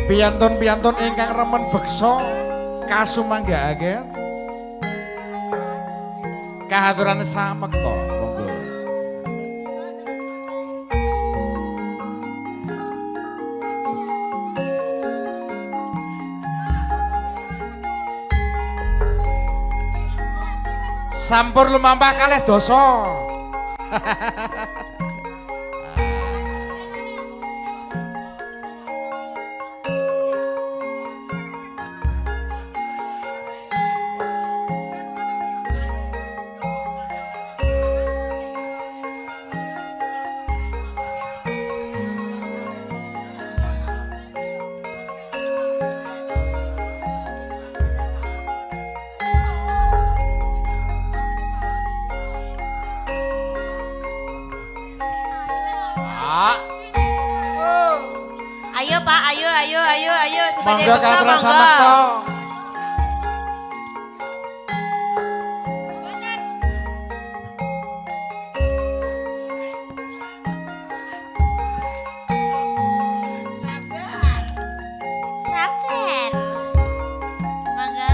Piyantun-piyantun ingkang remen beksa kasumanggaaken kahaturan samekta monggo. Sampur lumampah kalih dosa. Ayo Pak, ayo. Monggo katuran samekta. Sabar. Mangga.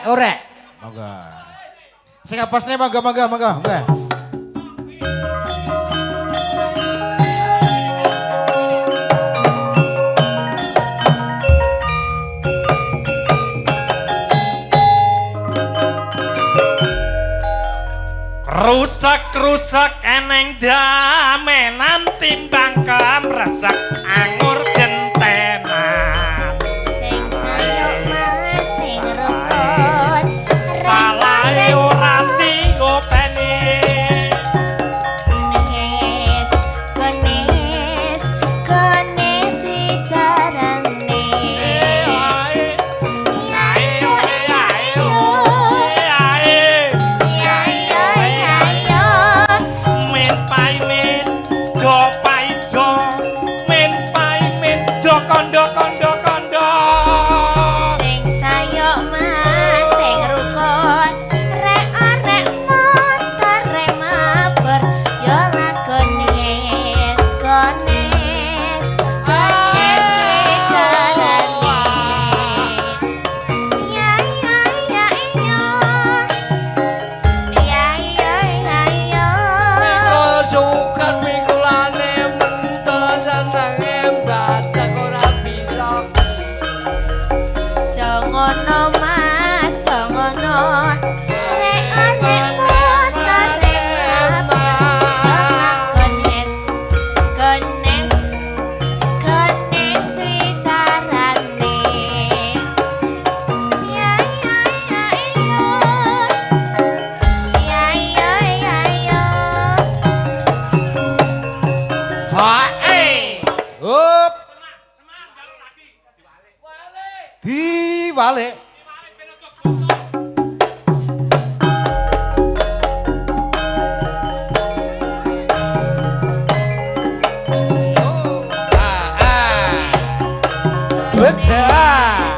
Ore. Monggo. Sing apasne monggo. Rusak eneng damenan timbang kamresek anggur gentenan Sing sayok mas sing rukun salahe ora diopeni Genis si carane kondo Sing sayok mas sing rukun rek motor rek mabur yo lagonis gonis si carane ya Sukan mikulane mentosan nangem badak ora bisa. Jangono mas jangono rek motor rek mabur gonis si carane ya Hae. Up. Diwalik. Bedah.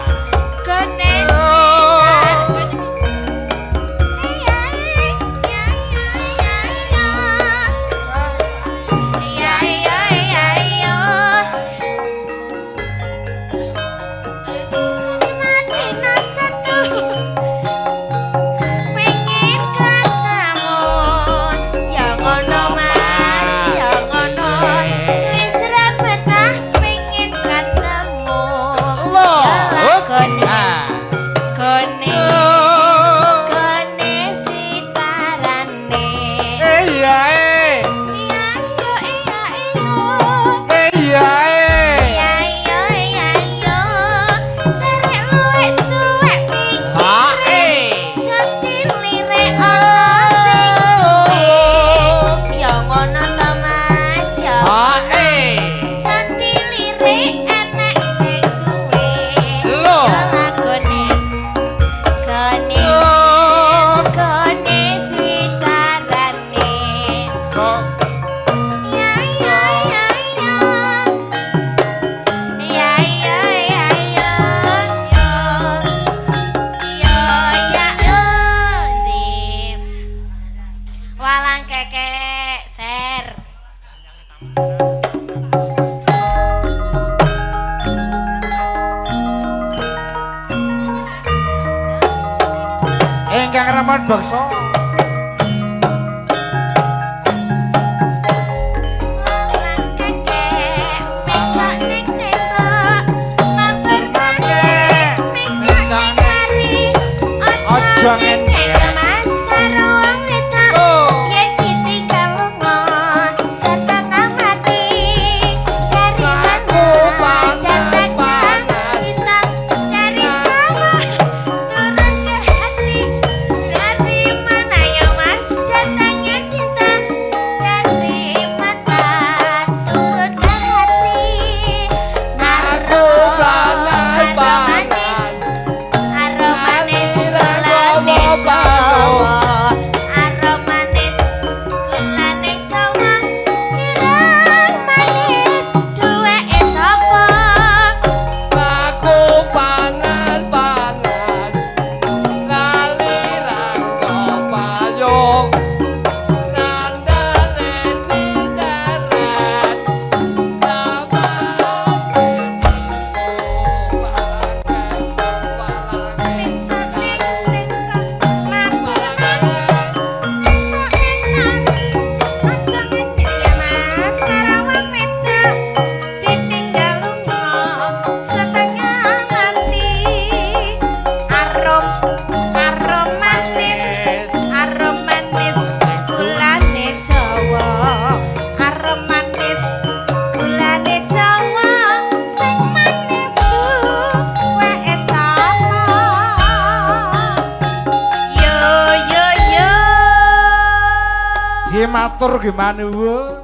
gonis Gonis si carane Iya. Walang kekek ser Ingkang remen beksa. Walang kekek pecok ning tembok mampir maneh pecok ning mari Aja ngengek. mas karo wong wedok yen ditinggal lunga setengah mati dari mana datangnya cinta Matur gimana, Bu?